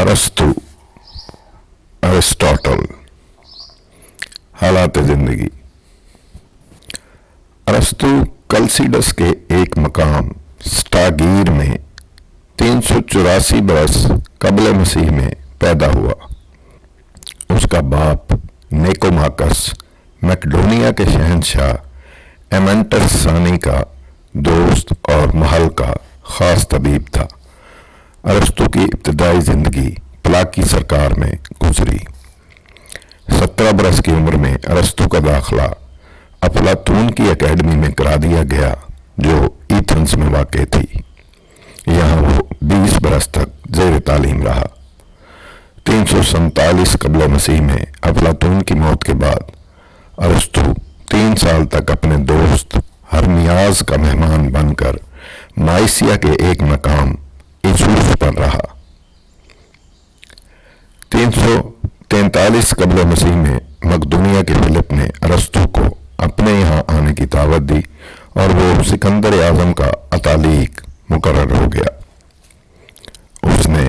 ارسطو، ارسطاٹل، حالات زندگی۔ ارسطو کلسیڈس کے ایک مقام سٹاگیر میں 384 برس قبل مسیح میں پیدا ہوا۔ اس کا باپ نیکوماکس میکڈونیا کے شہنشاہ ایمنٹس ثانی کا دوست اور محل کا خاص طبیب تھا۔ ارسطو کی ابتدائی زندگی پلاکی سرکار میں گزری۔ 17 برس کی عمر میں ارسطو کا داخلہ افلاطون کی اکیڈمی میں کرا دیا گیا جو ایتھنز میں واقع تھی۔ یہاں وہ 20 برس تک زیر تعلیم رہا۔ 347 قبل مسیح میں افلاطون کی موت کے بعد ارسطو 3 سال تک اپنے دوست ہرمیاز کا مہمان بن کر مائسیا کے ایک مقام ایسوس پر رہا۔ 343 قبل مسیح میں مقدونیہ کے فلپ نے ارسطو کو اپنے یہاں آنے کی دعوت دی اور وہ سکندر اعظم کا اتالیق مقرر ہو گیا۔ اس نے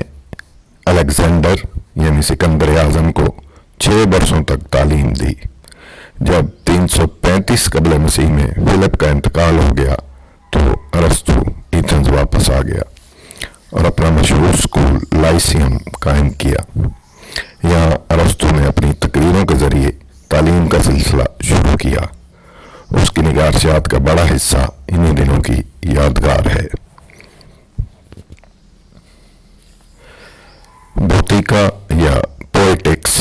الیگزینڈر یعنی سکندر اعظم کو 6 برسوں تک تعلیم دی۔ جب 335 قبل مسیح میں فلپ کا انتقال ہو گیا تو ارسطو ایتھنز واپس آ گیا اور اپنا مشہور اسکول لائسیم قائم کیا۔ یہاں ارسطو نے اپنی تقریروں کے ذریعے تعلیم کا سلسلہ شروع کیا۔ اس کی نگارشات کا بڑا حصہ انہی دنوں کی یادگار ہے۔ بوتیکا یا پوئٹکس۔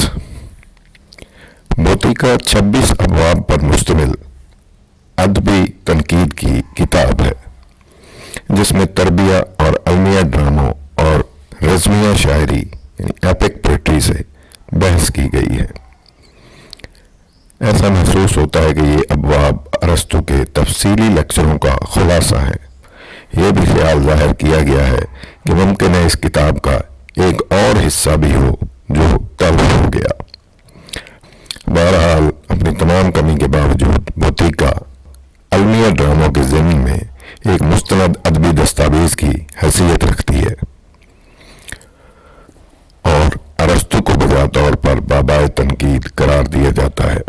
بوتیکا 26 ابواب پر مشتمل ادبی تنقید کی کتاب ہے جس میں تربیہ اور المیہ ڈراموں اور رزمیہ شاعری یعنی ایپک پوئٹری سے بحث کی گئی ہے۔ ایسا محسوس ہوتا ہے کہ یہ ابواب ارسطو کے تفصیلی لیکچروں کا خلاصہ ہے۔ یہ بھی خیال ظاہر کیا گیا ہے کہ ممکن ہے اس کتاب کا ایک اور حصہ بھی ہو جو تلف ہو گیا۔ بہرحال اپنی تمام کمی کے باوجود بوتیکا المیہ ڈراموں کے ضمن میں ایک مستند ادبی دستاویز کی حیثیت رکھتی ہے اور ارسطو کو بجا طور پر بابائے تنقید قرار دیا جاتا ہے۔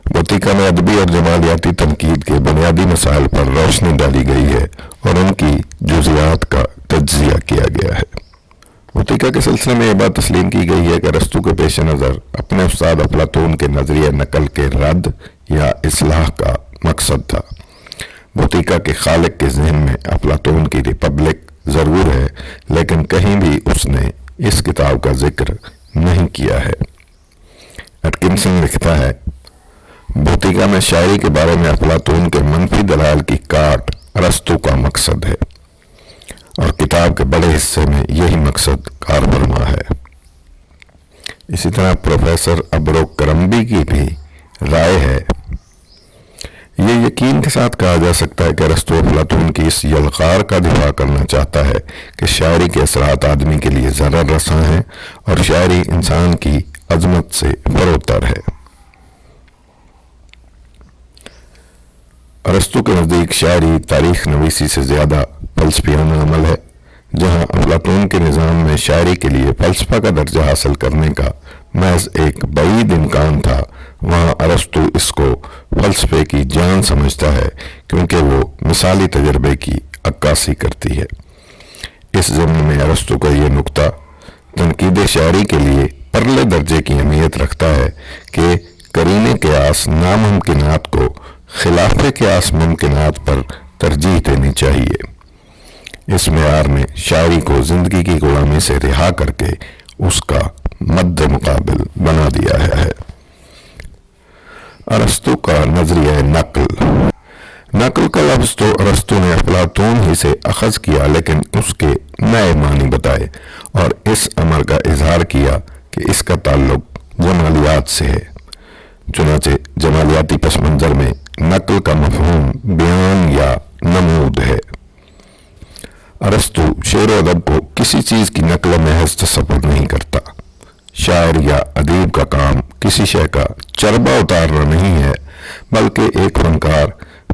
بوتیکا میں ادبی اور جمالیاتی تنقید کے بنیادی مسائل پر روشنی ڈالی گئی ہے اور ان کی جزیات کا تجزیہ کیا گیا ہے۔ بوتیکا کے سلسلے میں یہ بات تسلیم کی گئی ہے کہ ارسطو کے پیش نظر اپنے استاد افلاطون کے نظریہ نقل کے رد یا اصلاح کا مقصد تھا۔ بوتیکا کے خالق کے ذہن میں افلاطون کی ریپبلک ضرور ہے لیکن کہیں بھی اس نے اس کتاب کا ذکر نہیں کیا ہے۔ ایٹکنسن لکھتا ہے، بوتیکا میں شاعری کے بارے میں افلاطون کے منفی دلائل کی کاٹ ارسطو کا مقصد ہے اور کتاب کے بڑے حصے میں یہی مقصد کار فرما ہے۔ اسی طرح پروفیسر ابروکرمبی کی بھی رائے ہے۔ یہ یقین کے ساتھ کہا جا سکتا ہے کہ ارسطو افلاطون کی اس یلغار کا دفاع کرنا چاہتا ہے کہ شاعری کے اثرات آدمی کے لیے ضرر رساں ہیں اور شاعری انسان کی عظمت سے فروتر ہے۔ ارسطو کے نزدیک شاعری تاریخ نویسی سے زیادہ فلسفیانہ عمل ہے۔ جہاں افلاطون کے نظام میں شاعری کے لیے فلسفہ کا درجہ حاصل کرنے کا محض ایک بعید امکان تھا، وہاں ارسطو اس کو فلسفے کی جان سمجھتا ہے کیونکہ وہ مثالی تجربے کی عکاسی کرتی ہے۔ اس ضمن میں ارسطو کا یہ نکتہ تنقید شاعری کے لیے پرلے درجے کی اہمیت رکھتا ہے کہ قرینِ قیاس ناممکنات کو خلاف قیاس ممکنات پر ترجیح دینی چاہیے۔ اس معیار نے شاعری کو زندگی کی غلامی سے رہا کر کے اس کا مد مقابل بنا دیا ہے۔ ارسطو کا نظریہ نقل۔ نقل کا لفظ تو ارسطو نے افلاطون ہی سے اخذ کیا لیکن اس کے نئے معنی بتائے اور اس امر کا اظہار کیا کہ اس کا تعلق جمالیات سے ہے۔ چنانچہ جمالیاتی پس منظر میں نقل کا مفہوم بیان یا نمود ہے۔ ارسطو شعر و ادب کو کسی چیز کی نقل محض تصور نہیں کرتا۔ شاعر یا ادیب کا کام کسی شے کا چربہ اتارنا نہیں ہے بلکہ ایک فنکار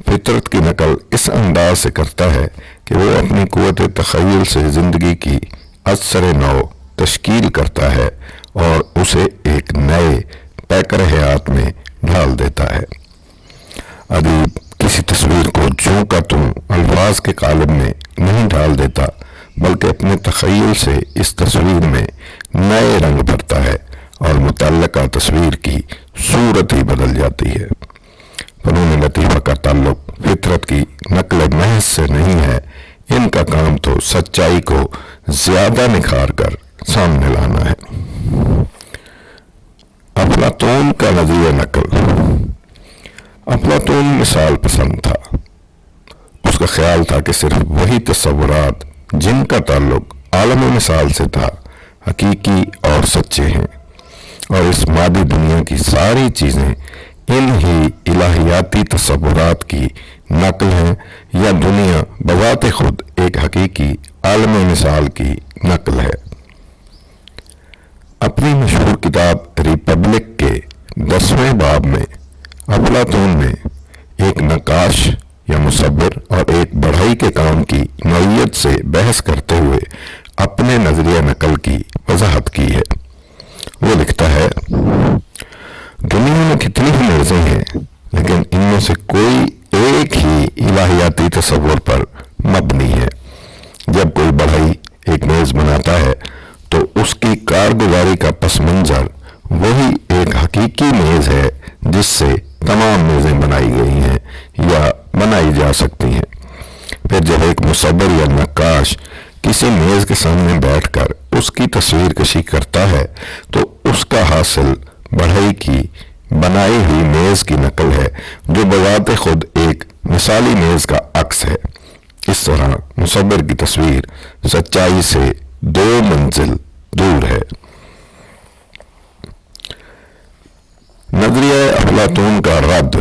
فطرت کی نقل اس انداز سے کرتا ہے کہ وہ اپنی قوت تخیل سے زندگی کی اثر نو تشکیل کرتا ہے اور اسے ایک نئے پیکر حیات میں ڈھال دیتا ہے۔ ادیب کسی تصویر کو جوں کا توں الفاظ کے قالب میں نہیں ڈھال دیتا، بلکہ اپنے تخیل سے اس تصویر میں نئے رنگ بھرتا ہے اور متعلقہ تصویر کی صورت ہی بدل جاتی ہے۔ فنون لطیفہ کا تعلق فطرت کی نقل محض سے نہیں ہے، ان کا کام تو سچائی کو زیادہ نکھار کر سامنے لانا ہے۔ افلاطون کا نظریہ نقل۔ افلاطون مثال پسند تھا۔ اس کا خیال تھا کہ صرف وہی تصورات جن کا تعلق عالم مثال سے تھا حقیقی اور سچے ہیں، اور اس مادی دنیا کی ساری چیزیں ان ہی الہیاتی تصورات کی نقل ہیں، یا دنیا بذات خود ایک حقیقی عالم مثال کی نقل ہے۔ اپنی مشہور کتاب ریپبلک کے 10ویں باب میں افلاطون نے ایک نقاش یا مصور اور ایک بڑھئی کے کام کی نوعیت سے بحث کرتے ہوئے اپنے نظریہ نقل کی وضاحت کی ہے۔ وہ لکھتا ہے، دنیا میں کتنی ہی میزیں ہیں، لیکن ان میں سے کوئی ایک ہی الہیاتی تصور پر مبنی ہے۔ جب کوئی بڑھئی ایک میز بناتا ہے تو اس کی کارگزاری کا پس منظر وہی ایک حقیقی میز ہے جس سے تمام میزیں بنائی گئی ہیں یا بنائی جا سکتی ہیں۔ پھر جب ایک مصور یا نقاش کسی میز کے سامنے بیٹھ کر اس کی تصویر کشی کرتا ہے تو اس کا حاصل بڑھئی کی بنائی ہوئی میز کی نقل ہے، جو بذات خود ایک مثالی میز کا عکس ہے۔ اس طرح مصور کی تصویر سچائی سے 2 منزل دور ہے۔ نظریہ افلاطون کا رد۔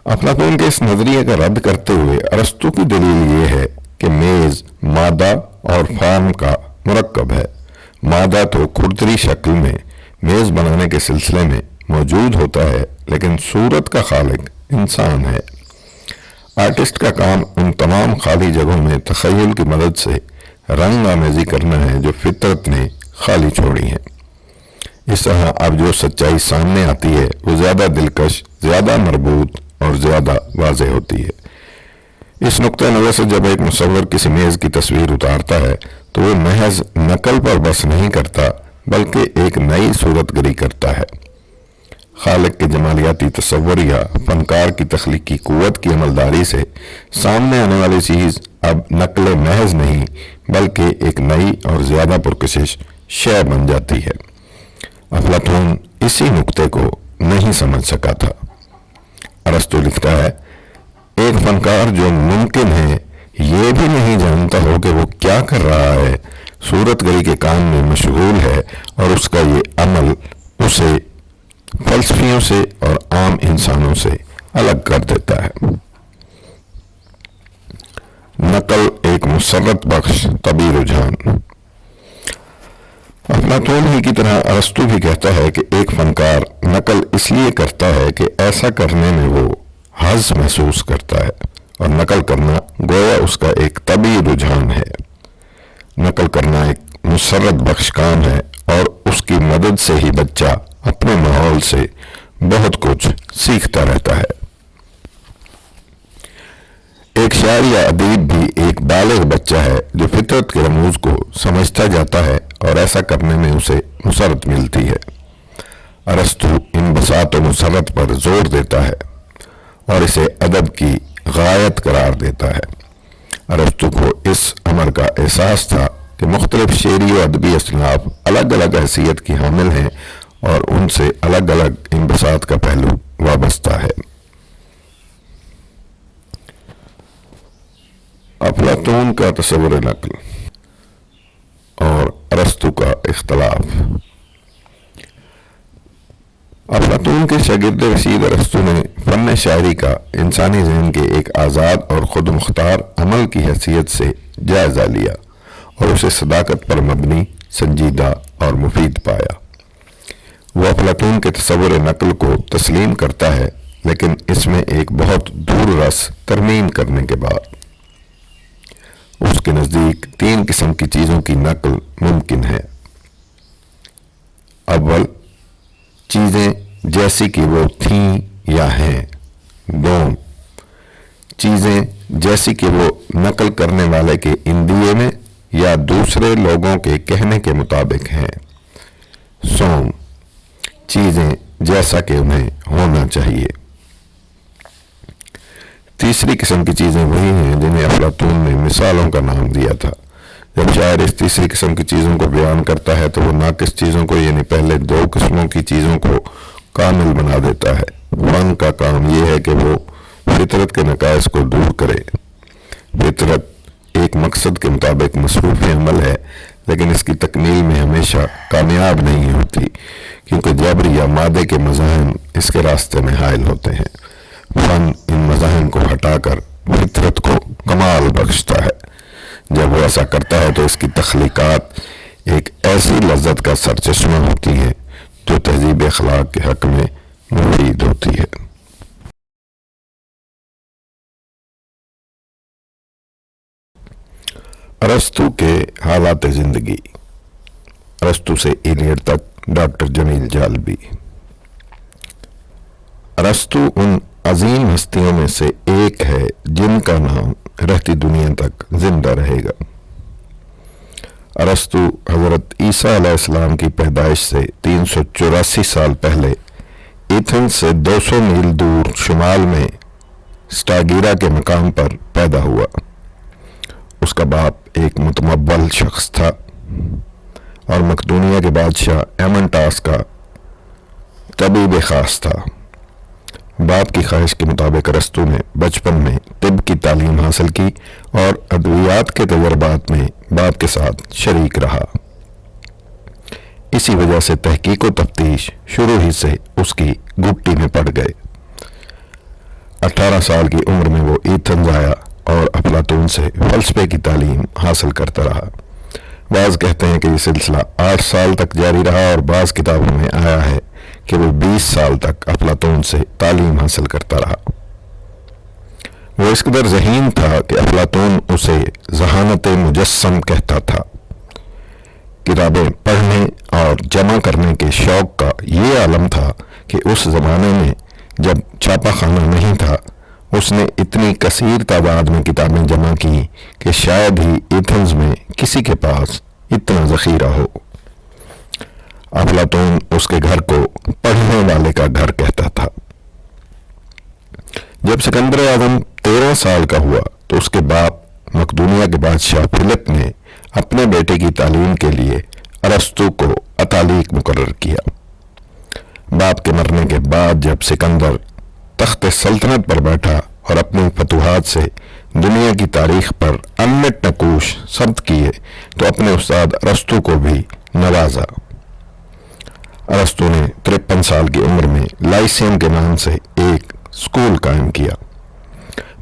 افلاطون کے اس نظریے کا رد کرتے ہوئے ارسطو کی دلیل یہ ہے کہ میز مادہ اور فارم کا مرکب ہے۔ مادہ تو کھردری شکل میں میز بنانے کے سلسلے میں موجود ہوتا ہے، لیکن صورت کا خالق انسان ہے۔ آرٹسٹ کا کام ان تمام خالی جگہوں میں تخیل کی مدد سے رنگ آمیزی کرنا ہے جو فطرت نے خالی چھوڑی ہیں۔ اس طرح اب جو سچائی سامنے آتی ہے وہ زیادہ دلکش، زیادہ مربوط اور زیادہ واضح ہوتی ہے۔ اس نقطہ نظر سے جب ایک مصور کسی میز کی تصویر اتارتا ہے تو وہ محض نقل پر بس نہیں کرتا، بلکہ ایک نئی صورت گری کرتا ہے۔ خالق کے جمالیاتی تصور یا فنکار کی تخلیقی قوت کی عملداری سے سامنے آنے والی چیز اب نقل محض نہیں، بلکہ ایک نئی اور زیادہ پرکشش شے بن جاتی ہے۔ افلاطون اسی نقطے کو نہیں سمجھ سکا تھا۔ ارسطو لکھتا ہے، ایک فنکار جو ممکن ہے یہ بھی نہیں جانتا ہو کہ وہ کیا کر رہا ہے، صورت گری کے کام میں مشغول ہے، اور اس کا یہ عمل اسے فلسفیوں سے اور عام انسانوں سے الگ کر دیتا ہے۔ نقل ایک مسرت بخش طبعی رجحان۔ افلاطون ہی کی طرح ارسطو بھی کہتا ہے کہ ایک فنکار نقل اس لیے کرتا ہے کہ ایسا کرنے میں وہ حظ محسوس کرتا ہے، اور نقل کرنا گویا اس کا ایک طبعی رجحان ہے۔ نقل کرنا ایک مسرت بخش کام ہے، اور اس کی مدد سے ہی بچہ اپنے ماحول سے بہت کچھ سیکھتا رہتا ہے۔ ایک شاعر یا ادیب بھی ایک بالغ بچہ ہے جو فطرت کے رموز کو سمجھتا جاتا ہے، اور ایسا کرنے میں اسے مسرت ملتی ہے۔ ارسطو ان بساط و مسرت پر زور دیتا ہے اور اسے ادب کی غایت قرار دیتا ہے۔ ارسطو کو اس امر کا احساس تھا کہ مختلف شعری و ادبی اصناف الگ الگ حیثیت کی حامل ہیں، اور ان سے الگ الگ انبساط کا پہلو وابستہ ہے۔ افلاطون کا تصور نقل اور ارسطو کا اختلاف۔ افلاطون کے شاگرد رشید ارسطو نے فن شاعری کا انسانی ذہن کے ایک آزاد اور خود مختار عمل کی حیثیت سے جائزہ لیا اور اسے صداقت پر مبنی، سنجیدہ اور مفید پایا۔ وہ افلاطون کے تصور نقل کو تسلیم کرتا ہے، لیکن اس میں ایک بہت دور رس ترمیم کرنے کے بعد۔ اس کے نزدیک 3 قسم کی چیزوں کی نقل ممکن ہے۔ اول، چیزیں جیسی کہ وہ تھیں یا ہیں۔ دوم، چیزیں جیسی کہ وہ نقل کرنے والے کے اندیے میں یا دوسرے لوگوں کے کہنے کے مطابق ہیں۔ سوم، چیزیں جیسا کہ انہیں ہونا چاہیے۔ تیسری قسم کی چیزیں وہی ہیں جنہیں افلاطون نے مثالوں کا نام دیا تھا۔ جب شاعر اس تیسری قسم کی چیزوں کو بیان کرتا ہے تو وہ ناقص چیزوں کو یعنی پہلے 2 قسموں کی چیزوں کو کامل بنا دیتا ہے۔ فن کا کام یہ ہے کہ وہ فطرت کے نقائص کو دور کرے۔ فطرت ایک مقصد کے مطابق مصروف عمل ہے، لیکن اس کی تکمیل میں ہمیشہ کامیاب نہیں ہوتی، کیونکہ جبر یا مادے کے مزاحم اس کے راستے میں حائل ہوتے ہیں۔ فن ان مزاحم کو ہٹا کر فطرت کو کمال بخشتا ہے۔ جب وہ ایسا کرتا ہے تو اس کی تخلیقات ایک ایسی لذت کا سرچشمہ ہوتی ہیں جو تہذیب اخلاق کے حق میں مفید ہوتی ہے۔ ارسطو کے حالات زندگی۔ ارسطو سے ایلیٹ تک ڈاکٹر جمیل جالبی۔ ارسطو ان عظیم ہستیوں میں سے ایک ہے جن کا نام رہتی دنیا تک زندہ رہے گا۔ ارسطو حضرت عیسیٰ علیہ السلام کی پیدائش سے 384 سال پہلے ایتھنز سے 200 میل دور شمال میں سٹاگیرا کے مقام پر پیدا ہوا۔ اس کا باپ ایک متمول شخص تھا اور مقدونیہ کے بادشاہ ایمنٹاس کا طبیب خاص تھا۔ باپ کی خواہش کے مطابق ارسطو نے بچپن میں طب کی تعلیم حاصل کی اور ادویات کے تجربات میں باپ کے ساتھ شریک رہا۔ اسی وجہ سے تحقیق و تفتیش شروع ہی سے اس کی گھٹی میں پڑ گئے۔ 18 سال کی عمر میں وہ ایتھنز آیا اور افلاطون سے فلسفے کی تعلیم حاصل کرتا رہا۔ بعض کہتے ہیں کہ یہ سلسلہ 8 سال تک جاری رہا اور بعض کتابوں میں آیا ہے کہ وہ 20 سال تک افلاطون سے تعلیم حاصل کرتا رہا۔ وہ اس قدر ذہین تھا کہ افلاطون اسے ذہانت مجسم کہتا تھا۔ کتابیں پڑھنے اور جمع کرنے کے شوق کا یہ عالم تھا کہ اس زمانے میں جب چھاپا خانہ نہیں تھا اس نے اتنی کثیر تعداد میں کتابیں جمع کی کہ شاید ہی ایتھنز میں کسی کے پاس اتنا ذخیرہ ہو۔ افلاطون اس کے گھر کو پڑھنے والے کا گھر کہتا تھا۔ جب سکندر اعظم 13 سال کا ہوا تو اس کے باپ مقدونیہ کے بادشاہ فلپ نے اپنے بیٹے کی تعلیم کے لیے ارسطو کو اتالیق مقرر کیا۔ باپ کے مرنے کے بعد جب سکندر تخت سلطنت پر بیٹھا اور اپنی فتوحات سے دنیا کی تاریخ پر انمٹ نقوش ثبت کیے تو اپنے استاد ارسطو کو بھی نوازا۔ ارسطو نے 53 سال کی عمر میں لائسیم کے نام سے ایک اسکول قائم کیا۔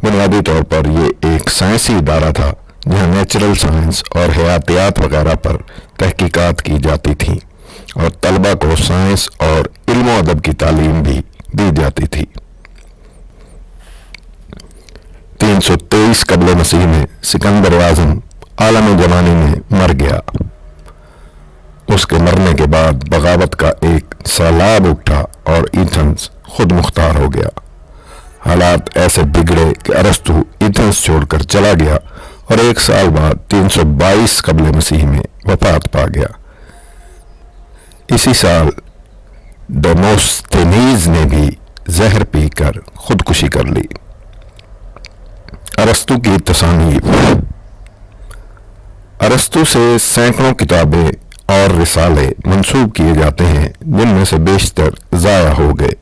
بنیادی طور پر یہ ایک سائنسی ادارہ تھا جہاں نیچرل سائنس اور حیاتیات وغیرہ پر تحقیقات کی جاتی تھیں اور طلبہ کو سائنس اور علم و ادب کی تعلیم بھی دی جاتی تھی۔ 323 قبل مسیح میں سکندر اعظم عالم جوانی میں مر گیا۔ اس کے مرنے کے بعد بغاوت کا ایک سیلاب اٹھا اور ایتھنز خود مختار ہو گیا۔ حالات ایسے بگڑے کہ ارسطو ایتھنز چھوڑ کر چلا گیا اور 1 سال بعد 322 قبل مسیح میں وفات پا گیا۔ اسی سال ڈیموستھینیز نے بھی زہر پی کر خودکشی کر لی۔ ارسطو کی تصانیف۔ ارسطو سے سینکڑوں کتابیں اور رسالے منسوب کیے جاتے ہیں جن میں سے بیشتر ضائع ہو گئے۔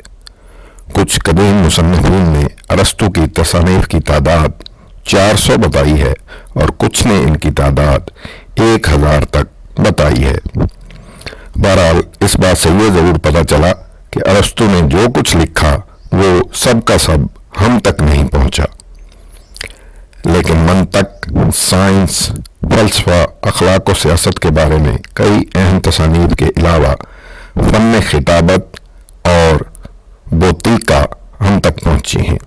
کچھ قدیم مصنفین نے ارسطو کی تصانیف کی تعداد 400 بتائی ہے اور کچھ نے ان کی تعداد 1000 تک بتائی ہے۔ بہرحال اس بات سے یہ ضرور پتہ چلا کہ ارسطو نے جو کچھ لکھا وہ سب کا سب ہم تک نہیں پہنچا، لیکن منطق، سائنس، فلسفہ، اخلاق و سیاست کے بارے میں کئی اہم تصانیف کے علاوہ فن خطابت اور بوتیکا ہم تک پہنچی ہیں۔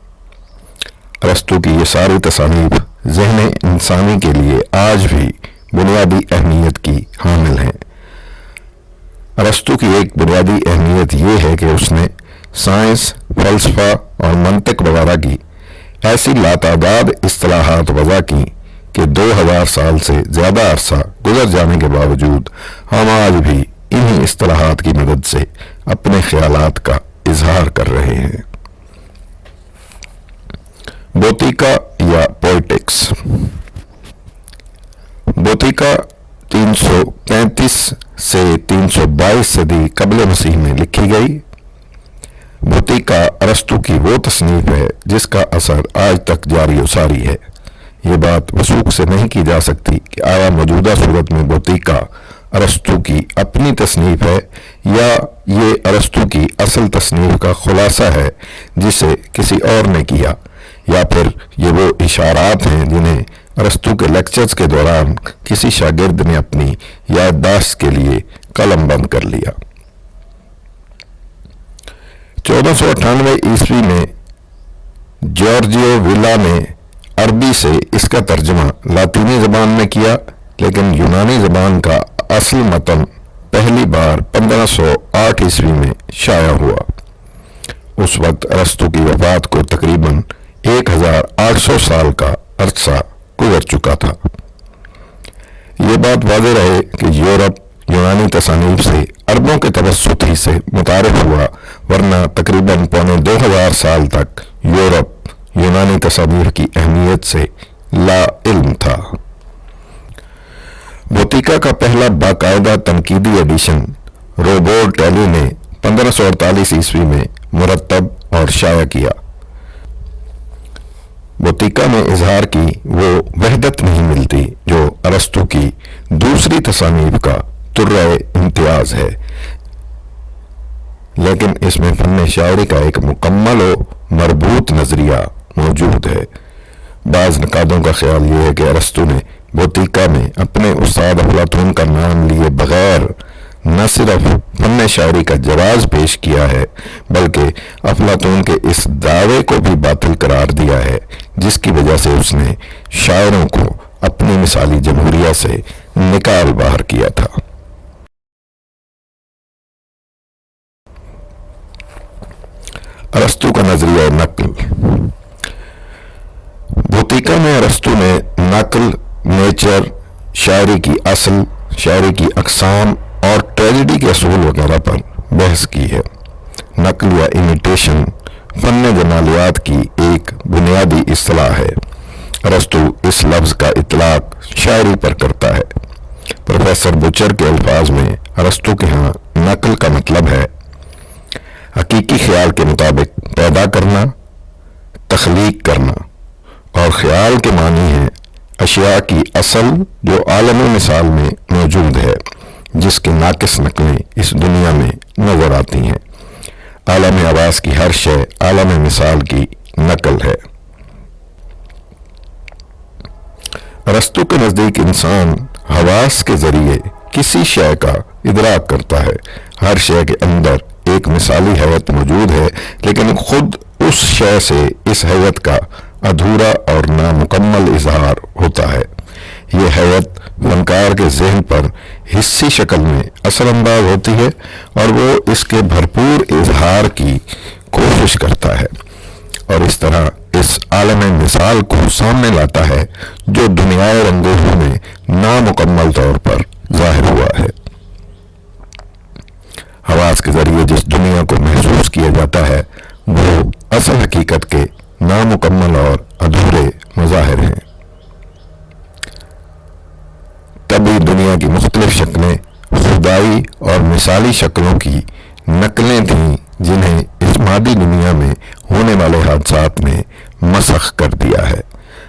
ارسطو کی یہ ساری تصانیف ذہن انسانی کے لیے آج بھی بنیادی اہمیت کی حامل ہیں۔ ارسطو کی ایک بنیادی اہمیت یہ ہے کہ اس نے سائنس، فلسفہ اور منطق وغیرہ کی ایسی لاتعداد اصطلاحات وضع کی کہ 2000 سال سے زیادہ عرصہ گزر جانے کے باوجود ہم آج بھی انہی اصطلاحات کی مدد سے اپنے خیالات کا اظہار کر رہے ہیں۔ بوتیکا یا پوئٹکس۔ بوتیکا 335 سے 322 صدی قبل مسیح میں لکھی گئی۔ بوتیکا ارسطو کی وہ تصنیف ہے جس کا اثر آج تک جاری و ساری ہے۔ یہ بات وثوق سے نہیں کی جا سکتی کہ آیا موجودہ صورت میں بوتیکا ارسطو کی اپنی تصنیف ہے یا یہ ارسطو کی اصل تصنیف کا خلاصہ ہے جسے کسی اور نے کیا، یا پھر یہ وہ اشارات ہیں جنہیں ارسطو کے لیکچرز کے دوران کسی شاگرد نے اپنی یادداشت کے لیے قلم بند کر لیا۔ 1498 عیسوی میں جورجیو ویلا نے عربی سے اس کا ترجمہ لاطینی زبان میں کیا، لیکن یونانی زبان کا اصل متن پہلی بار 1508 عیسوی میں شائع ہوا۔ اس وقت ارسطو کی وفات کو تقریباً 1800 سال کا عرصہ گزر چکا تھا۔ یہ بات واضح رہے کہ یورپ یونانی تصانیف سے عربوں کے توسط ہی سے متعارف ہوا، ورنہ تقریباً 2500 سال تک یورپ یونانی تصانیف کی اہمیت سے لا علم تھا۔ بوتیکا کا پہلا باقاعدہ تنقیدی ایڈیشن روبورٹ ٹیلی نے 1548 عیسوی میں مرتب اور شائع کیا۔ بوتیکا میں اظہار کی وہ وحدت نہیں ملتی جو ارسطو کی دوسری تصانیف کا ترہ امتیاز ہے، لیکن اس میں فن شاعری کا ایک مکمل و مربوط نظریہ موجود ہے۔ بعض نقادوں کا خیال یہ ہے کہ ارسطو نے بوتیکا میں اپنے استاد افلاطون کا نام لیے بغیر نہ صرف فن شاعری کا جواز پیش کیا ہے، بلکہ افلاطون کے اس دعوے کو بھی باطل قرار دیا ہے جس کی وجہ سے اس نے شاعروں کو اپنی مثالی جمہوریہ سے نکال باہر کیا تھا۔ ارسطو کا نظریہ نقل۔ بوتیکا میں ارسطو نے نقل، نیچر، شاعری کی اصل، شاعری کی اقسام اور ٹریجڈی کے اصول وغیرہ پر بحث کی ہے۔ نقل یا امیٹیشن فن جمالیات کی ایک بنیادی اصطلاح ہے۔ ارسطو اس لفظ کا اطلاق شاعری پر کرتا ہے۔ پروفیسر بچر کے الفاظ میں ارسطو کے ہاں نقل کا مطلب ہے حقیقی خیال کے مطابق پیدا کرنا، تخلیق کرنا، اور خیال کے معنی ہے اشیاء کی اصل جو عالم مثال میں موجود ہے، جس کی ناقص نقلیں اس دنیا میں نظر آتی ہیں۔ عالم آواز کی ہر شے عالم مثال کی نقل ہے۔ ارسطو کے نزدیک انسان حواس کے ذریعے کسی شے کا ادراک کرتا ہے۔ ہر شے کے اندر ایک مثالی حیت موجود ہے، لیکن خود اس شے سے اس حیت کا ادھورا اور نامکمل اظہار ہوتا ہے۔ یہ حیت فنکار کے ذہن پر حصی شکل میں اثر انداز ہوتی ہے اور وہ اس کے بھرپور اظہار کی کوشش کرتا ہے، اور اس طرح اس عالم مثال کو سامنے لاتا ہے جو دنیائے رنگوں میں نامکمل طور پر ظاہر ہوا ہے۔ حواس کے ذریعے جس دنیا کو محسوس کیا جاتا ہے وہ اصل حقیقت کے نامکمل اور ادھورے مظاہر ہیں۔ طبی دنیا کی مختلف شکلیں خدائی اور مثالی شکلوں کی نقلیں تھیں جنہیں اس مادی دنیا میں ہونے والے حادثات نے مسخ کر دیا ہے۔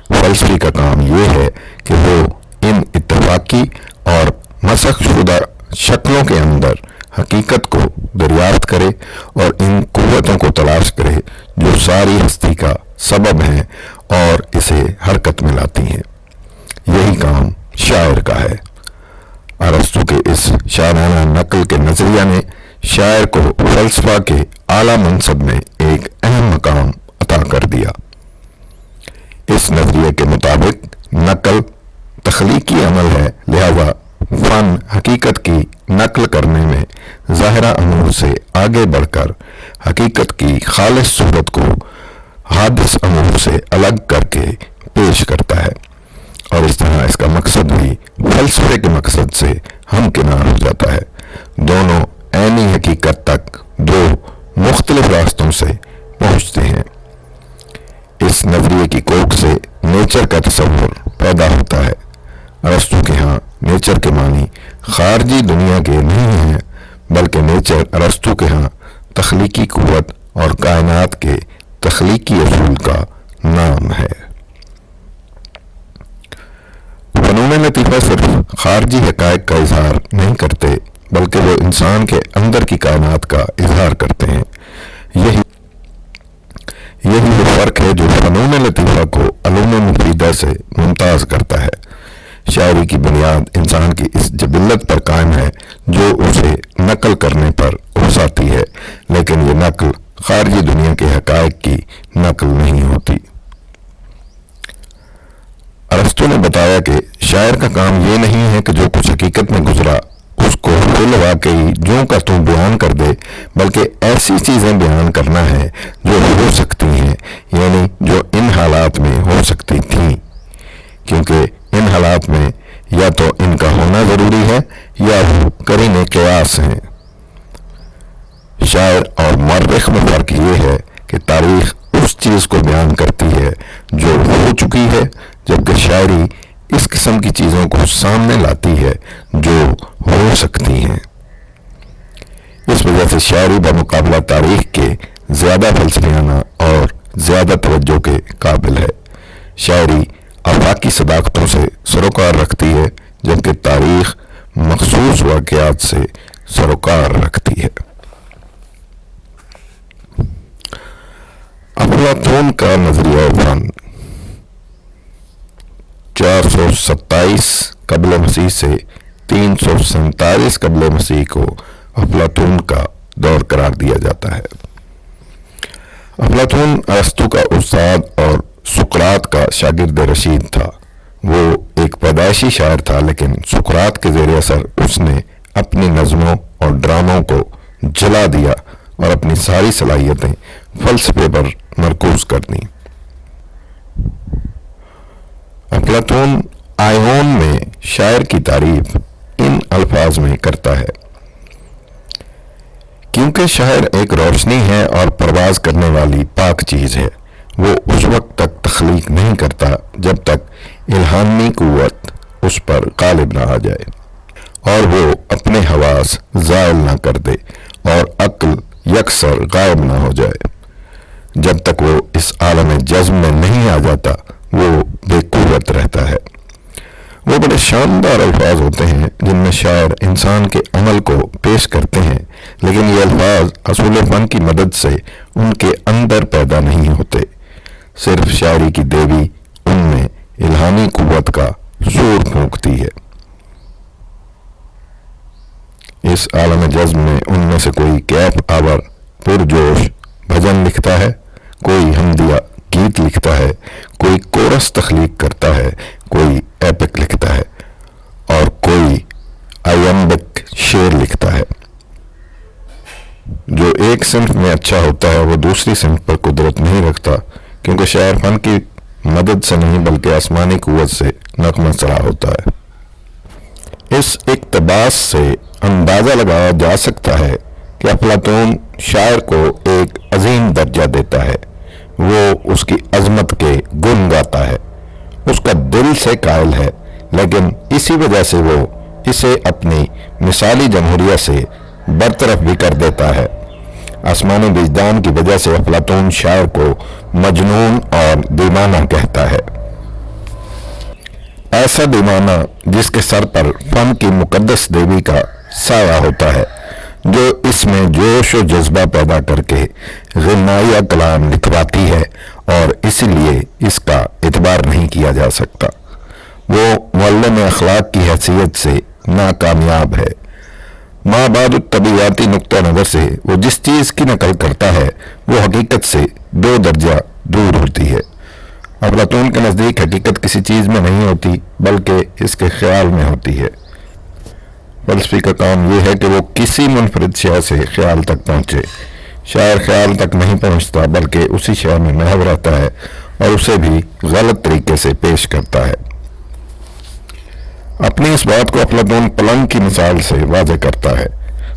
فلسفی کا کام یہ ہے کہ وہ ان اتفاقی اور مسخ شدہ شکلوں کے اندر حقیقت کو دریافت کرے اور ان قوتوں کو تلاش کرے جو ساری ہستی کا سبب ہیں اور اسے حرکت میں لاتی ہیں۔ یہی کام شاعر کا ہے۔ ارسطو کے اس شاعرانہ نقل کے نظریہ نے شاعر کو فلسفہ کے اعلیٰ منصب میں ایک اہم مقام عطا کر دیا۔ اس نظریے کے مطابق نقل کرنے میں ظاہرہ امور سے آگے بڑھ کر حقیقت کی خالص صورت کو حادث امور سے الگ کر کے پیش کرتا ہے، اور اس طرح اس کا مقصد بھی فلسفے کے مقصد سے ہمکنار ہو جاتا ہے۔ دونوں عینی حقیقت تک دو مختلف راستوں سے پہنچتے ہیں۔ اس نظریے کی کوکھ سے نیچر کا تصور پیدا ہوتا ہے۔ ارسطو کے ہاں نیچر کے معنی خارجی دنیا کے نہیں ہیں، بلکہ نیچر ارسطو کے ہاں تخلیقی قوت اور کائنات کے تخلیقی اصول کا نام ہے۔ فنون لطیفہ صرف خارجی حقائق کا اظہار نہیں کرتے، بلکہ وہ انسان کے اندر کی کائنات کا اظہار کرتے ہیں۔ یہی وہ فرق ہے جو فنون لطیفہ کو علوم مفیدہ سے ممتاز کرتا ہے۔ شاعری کی بنیاد انسان کی اس جبلت پر قائم ہے جو اسے نقل کرنے پر اکساتی ہے، لیکن یہ نقل خارجی دنیا کے حقائق کی نقل نہیں ہوتی۔ ارسطو نے بتایا کہ شاعر کا کام یہ نہیں ہے کہ جو کچھ حقیقت میں گزرا اس کو فی الواقعی جوں کا توں بیان کر دے، بلکہ ایسی چیزیں بیان کرنا ہے جو ہو سکتی ہیں، یعنی جو ان حالات میں ہو سکتی تھیں، کیونکہ ان حالات میں یا تو ان کا ہونا ضروری ہے یا وہ قرین قیاس ہیں۔ شاعر اور مورخ میں فرق یہ ہے کہ تاریخ اس چیز کو بیان کرتی ہے جو ہو چکی ہے، جبکہ شاعری اس قسم کی چیزوں کو سامنے لاتی ہے جو ہو سکتی ہیں۔ اس وجہ سے شاعری بمقابلہ تاریخ کے زیادہ فلسفیانہ اور زیادہ توجہ کے قابل ہے۔ شاعری آفاقی صداقتوں سے سروکار رکھتی ہے، جبکہ تاریخ مخصوص واقعات سے سروکار رکھتی ہے۔ افلاطون کا نظریہ فن 427 قبل مسیح سے 347 قبل مسیح کو افلاطون کا دور قرار دیا جاتا ہے۔ افلاطون ارسطو کا استاد اور سقراط کا شاگرد رشید تھا۔ وہ ایک پیدائشی شاعر تھا، لیکن سقراط کے زیر اثر اس نے اپنی نظموں اور ڈراموں کو جلا دیا اور اپنی ساری صلاحیتیں فلسفے پر مرکوز کر دیں۔ افلاطون آئیون میں شاعر کی تعریف ان الفاظ میں کرتا ہے: کیونکہ شاعر ایک روشنی ہے اور پرواز کرنے والی پاک چیز ہے، وہ اس وقت تک تخلیق نہیں کرتا جب تک الہامی قوت اس پر غالب نہ آ جائے اور وہ اپنے حواس زائل نہ کر دے اور عقل یکسر غائب نہ ہو جائے۔ جب تک وہ اس عالم جزم میں نہیں آ جاتا وہ بے قوت رہتا ہے۔ وہ بڑے شاندار الفاظ ہوتے ہیں جن میں شاعر انسان کے عمل کو پیش کرتے ہیں، لیکن یہ الفاظ اصول فن کی مدد سے ان کے اندر پیدا نہیں ہوتے، صرف شاعری کی دیوی ان میں الہامی قوت کا سور پھونکتی ہے۔ اس عالم جزم میں ان میں سے کوئی کیف آور پرجوش بھجن لکھتا ہے، کوئی حمدیہ گیت لکھتا ہے، کوئی کورس تخلیق کرتا ہے، کوئی ایپک لکھتا ہے اور کوئی آئمبک شعر لکھتا ہے۔ جو ایک صنف میں اچھا ہوتا ہے وہ دوسری صنف پر قدرت نہیں رکھتا، کیونکہ شاعر فن کی مدد سے نہیں بلکہ آسمانی قوت سے نغمہ سرا ہوتا ہے۔ اس اقتباس سے اندازہ لگایا جا سکتا ہے کہ افلاطون شاعر کو ایک عظیم درجہ دیتا ہے۔ وہ اس کی عظمت کے گن گاتا ہے، اس کا دل سے قائل ہے، لیکن اسی وجہ سے وہ اسے اپنی مثالی جمہوریہ سے برطرف بھی کر دیتا ہے۔ آسمانی وجدان کی وجہ سے افلاطون شاعر کو مجنون اور دیوانہ کہتا ہے، ایسا دیوانہ جس کے سر پر فن کی مقدس دیوی کا سایہ ہوتا ہے، جو اس میں جوش و جذبہ پیدا کر کے غنائیہ کلام لکھواتی ہے اور اسی لیے اس کا اعتبار نہیں کیا جا سکتا۔ وہ معلم اخلاق کی حیثیت سے ناکامیاب ہے۔ ما بعد الطبیعیاتی نقطہ نظر سے وہ جس چیز کی نقل کرتا ہے وہ حقیقت سے 2 درجہ دور ہوتی ہے۔ افلاطون کے نزدیک حقیقت کسی چیز میں نہیں ہوتی بلکہ اس کے خیال میں ہوتی ہے۔ فلسفی کا کام یہ ہے کہ وہ کسی منفرد شے سے خیال تک پہنچے۔ شاعر خیال تک نہیں پہنچتا بلکہ اسی شے میں محو رہتا ہے اور اسے بھی غلط طریقے سے پیش کرتا ہے۔ اپنی اس بات کو افلاطون پلنگ کی مثال سے واضح کرتا ہے۔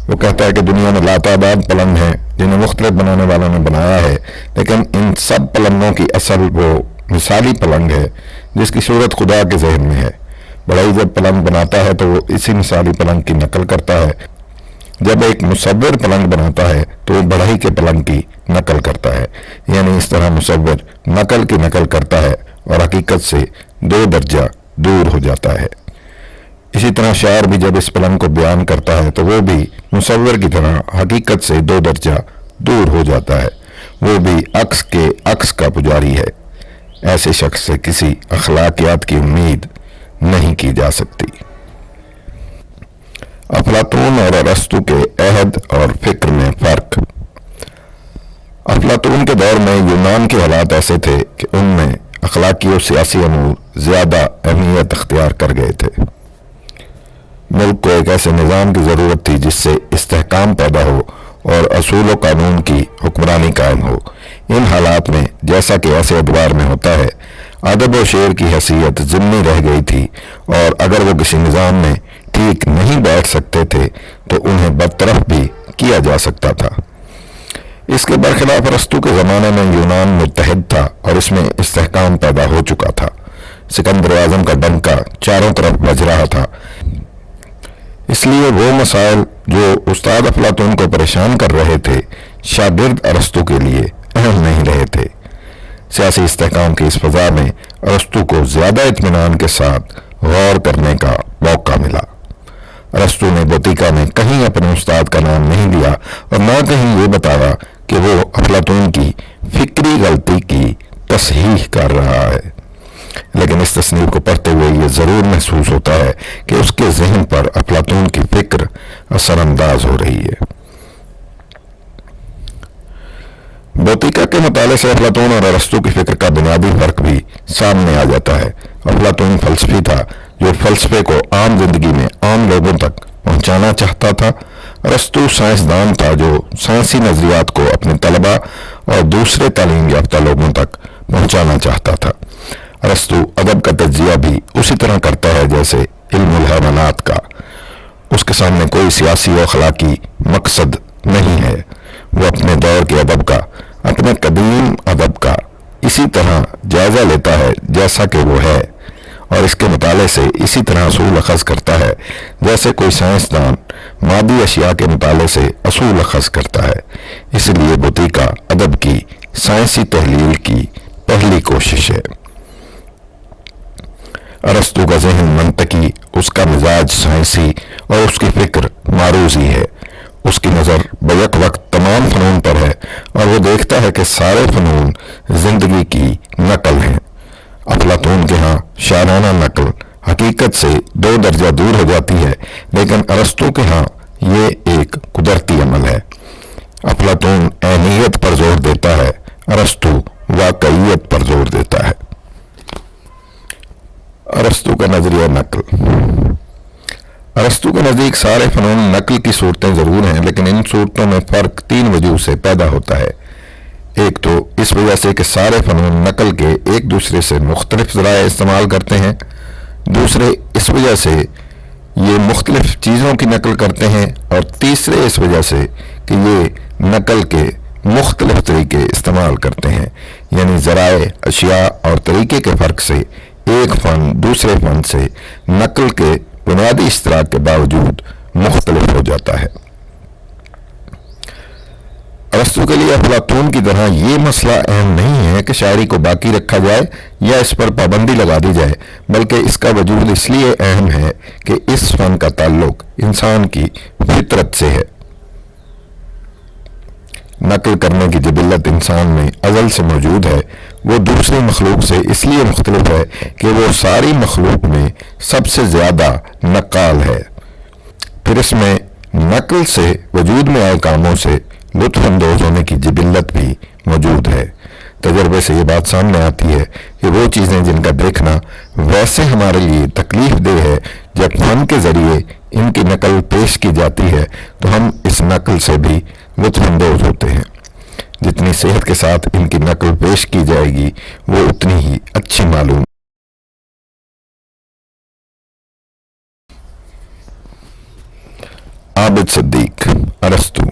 وہ کہتا ہے کہ دنیا میں لاتعداد پلنگ ہیں جنہیں مختلف بنانے والوں نے بنایا ہے، لیکن ان سب پلنگوں کی اصل وہ مثالی پلنگ ہے جس کی صورت خدا کے ذہن میں ہے۔ بڑھئی جب پلنگ بناتا ہے تو وہ اسی مثالی پلنگ کی نقل کرتا ہے۔ جب ایک مصور پلنگ بناتا ہے تو وہ بڑھئی کے پلنگ کی نقل کرتا ہے، یعنی اس طرح مصور نقل کی نقل کرتا ہے اور حقیقت سے 2 درجہ دور ہو جاتا ہے۔ اسی طرح شاعر بھی جب اس پلنگ کو بیان کرتا ہے تو وہ بھی مصور کی طرح حقیقت سے 2 درجہ دور ہو جاتا ہے۔ وہ بھی عکس کے عکس کا پجاری ہے۔ ایسے شخص سے کسی اخلاقیات کی امید نہیں کی جا سکتی۔ افلاطون اور ارسطو کے عہد اور فکر میں فرق۔ افلاطون کے دور میں یونان کے حالات ایسے تھے کہ ان میں اخلاقی و سیاسی امور زیادہ اہمیت اختیار کر گئے تھے۔ ملک کو ایک ایسے نظام کی ضرورت تھی جس سے استحکام پیدا ہو اور اصول و قانون کی حکمرانی قائم ہو۔ ان حالات میں جیسا کہ ایسے ادوار میں ہوتا ہے، ادب و شعر کی حیثیت ضمنی رہ گئی تھی، اور اگر وہ کسی نظام میں ٹھیک نہیں بیٹھ سکتے تھے تو انہیں برطرف بھی کیا جا سکتا تھا۔ اس کے برخلاف ارسطو کے زمانے میں یونان متحد تھا اور اس میں استحکام پیدا ہو چکا تھا۔ سکندر اعظم کا ڈنکا چاروں طرف بج رہا تھا۔ اس لیے وہ مسائل جو استاد افلاطون کو پریشان کر رہے تھے شاگرد ارسطو کے لیے اہم نہیں رہے تھے۔ سیاسی استحکام کی اس فضا میں ارسطو کو زیادہ اطمینان کے ساتھ غور کرنے کا موقع ملا۔ ارسطو نے بوتیکا میں کہیں اپنے استاد کا نام نہیں لیا اور نہ کہیں یہ بتایا کہ وہ افلاطون کی فکری غلطی کی تصحیح کر رہا ہے، لیکن اس تصنیف کو پڑھتے ہوئے یہ ضرور محسوس ہوتا ہے کہ اس کے ذہن پر افلاطون کی فکر اثر انداز ہو رہی ہے۔ بوتیکا کے مطالعے سے افلاطون اور ارسطو کی فکر کا بنیادی فرق بھی سامنے آ جاتا ہے۔ افلاطون فلسفی تھا جو فلسفے کو عام زندگی میں عام لوگوں تک پہنچانا چاہتا تھا۔ ارسطو سائنسدان تھا جو سائنسی نظریات کو اپنے طلباء اور دوسرے تعلیم یافتہ لوگوں تک پہنچانا چاہتا تھا۔ ارسطو ادب کا تجزیہ بھی اسی طرح کرتا ہے جیسے علم الحیوانات کا۔ اس کے سامنے کوئی سیاسی و اخلاقی مقصد نہیں ہے۔ وہ اپنے دور کے ادب کا، اپنے قدیم ادب کا اسی طرح جائزہ لیتا ہے جیسا کہ وہ ہے، اور اس کے مطالعے سے اسی طرح اصول اخذ کرتا ہے جیسے کوئی سائنسدان مادی اشیاء کے مطالعے سے اصول اخذ کرتا ہے۔ اس لیے بوتیکا ادب کی سائنسی تحلیل کی پہلی کوشش ہے۔ ارسطو کا ذہن منطقی، اس کا مزاج سائنسی اور اس کی فکر معروضی ہے۔ اس کی نظر بیک وقت تمام فنون پر ہے اور وہ دیکھتا ہے کہ سارے فنون زندگی کی نقل ہیں۔ افلاطون کے ہاں شاعرانہ نقل حقیقت سے 2 درجہ دور ہو جاتی ہے، لیکن ارسطو کے ہاں یہ ایک قدرتی عمل ہے۔ افلاطون عینیت پر زور دیتا ہے، ارسطو واقعیت پر زور دیتا ہے۔ ارسطو کا نظریہ نقل۔ ارسطو کے نزدیک سارے فنون نقل کی صورتیں ضرور ہیں، لیکن ان صورتوں میں فرق 3 وجوہ سے پیدا ہوتا ہے۔ ایک تو اس وجہ سے کہ سارے فنون نقل کے ایک دوسرے سے مختلف ذرائع استعمال کرتے ہیں، دوسرے اس وجہ سے یہ مختلف چیزوں کی نقل کرتے ہیں، اور تیسرے اس وجہ سے کہ یہ نقل کے مختلف طریقے استعمال کرتے ہیں، یعنی ذرائع، اشیاء اور طریقے کے فرق سے ایک فن دوسرے فن سے نقل کے بنیادی اشتراک کے باوجود مختلف ہو جاتا ہے۔ ارسطو کے لیے افلاطون کی طرح یہ مسئلہ اہم نہیں ہے کہ شاعری کو باقی رکھا جائے یا اس پر پابندی لگا دی جائے، بلکہ اس کا وجود اس لیے اہم ہے کہ اس فن کا تعلق انسان کی فطرت سے ہے۔ نقل کرنے کی جبلت انسان میں ازل سے موجود ہے۔ وہ دوسری مخلوق سے اس لیے مختلف ہے کہ وہ ساری مخلوق میں سب سے زیادہ نقال ہے۔ پھر اس میں نقل سے وجود میں آئے کاموں سے لطف اندوز ہونے کی جبلت بھی موجود ہے۔ تجربے سے یہ بات سامنے آتی ہے کہ وہ چیزیں جن کا دیکھنا ویسے ہمارے لیے تکلیف دہ ہے، جب فن کے ذریعے ان کی نقل پیش کی جاتی ہے تو ہم اس نقل سے بھی لطف اندوز ہوتے ہیں۔ جتنی صحت کے ساتھ ان کی نقل پیش کی جائے گی وہ اتنی ہی اچھی معلوم۔ عابد صدیق، ارسطو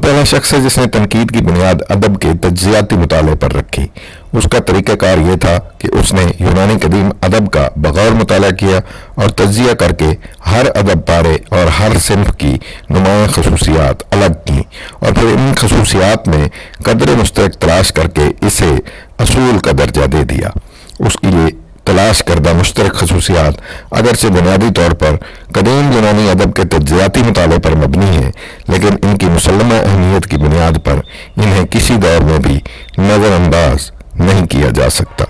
پہلا شخص ہے جس نے تنقید کی بنیاد ادب کے تجزیاتی مطالعے پر رکھی۔ اس کا طریقہ کار یہ تھا کہ اس نے یونانی قدیم ادب کا بغور مطالعہ کیا اور تجزیہ کر کے ہر ادب پارے اور ہر صنف کی نمایاں خصوصیات الگ کیں اور پھر ان خصوصیات میں قدر مشترک تلاش کر کے اسے اصول کا درجہ دے دیا۔ اس کی یہ تلاش کردہ مشترک خصوصیات اگرچہ بنیادی طور پر قدیم یونانی ادب کے تجزیاتی مطالعے پر مبنی ہیں، لیکن ان کی مسلمہ اہمیت کی بنیاد پر انہیں کسی دور میں بھی نظر انداز نہیں کیا جا سکتا۔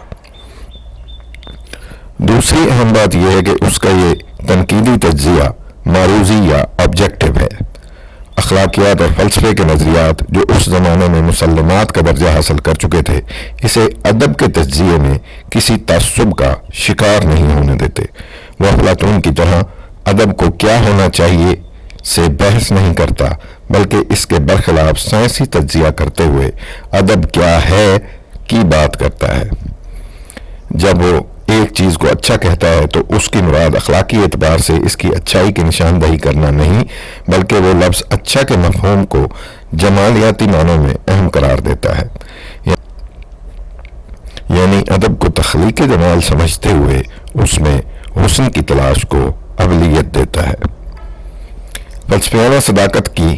دوسری اہم بات یہ ہے کہ اس کا یہ تنقیدی تجزیہ معروضی یا آبجیکٹو ہے۔ اخلاقیات اور فلسفے کے نظریات جو اس زمانے میں مسلمات کا درجہ حاصل کر چکے تھے اسے ادب کے تجزیے میں کسی تعصب کا شکار نہیں ہونے دیتے۔ وہ افلاطون کی طرح ادب کو کیا ہونا چاہیے سے بحث نہیں کرتا، بلکہ اس کے برخلاف سائنسی تجزیہ کرتے ہوئے ادب کیا ہے کی بات کرتا ہے۔ جب وہ ایک چیز کو اچھا کہتا ہے تو اس کی مراد اخلاقی اعتبار سے اس کی اچھائی کی نشاندہی کرنا نہیں، بلکہ وہ لفظ اچھا کے مفہوم کو جمالیاتی معنوں میں اہم قرار دیتا ہے، یعنی ادب کو تخلیقی جمال سمجھتے ہوئے اس میں حسن کی تلاش کو اولویت دیتا ہے۔ فلسفیانہ صداقت کی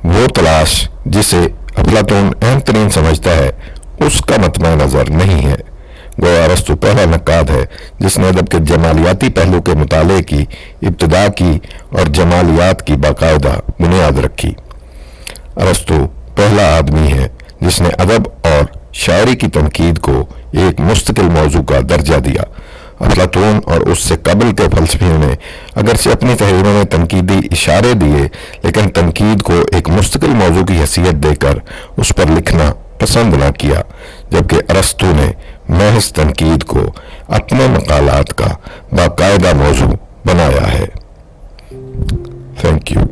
وہ تلاش جسے افلاطون اہم ترین سمجھتا ہے اس کا مطمع نظر نہیں ہے۔ گویا ارسطو پہلا نقاد ہے جس نے ادب کے جمالیاتی پہلو کے مطالعے کی ابتدا کی اور جمالیات کی باقاعدہ بنیاد رکھی۔ ارسطو پہلا آدمی ہے جس نے ادب اور شاعری کی تنقید کو ایک مستقل موضوع کا درجہ دیا۔ افلاطون اور اس سے قبل کے فلسفیوں نے اگرچہ اپنی تحریروں میں تنقیدی اشارے دیے، لیکن تنقید کو ایک مستقل موضوع کی حیثیت دے کر اس پر لکھنا پسند نہ کیا، جبکہ ارسطو نے محض تنقید کو اپنے مقالات کا باقاعدہ موضوع بنایا ہے۔ Thank you.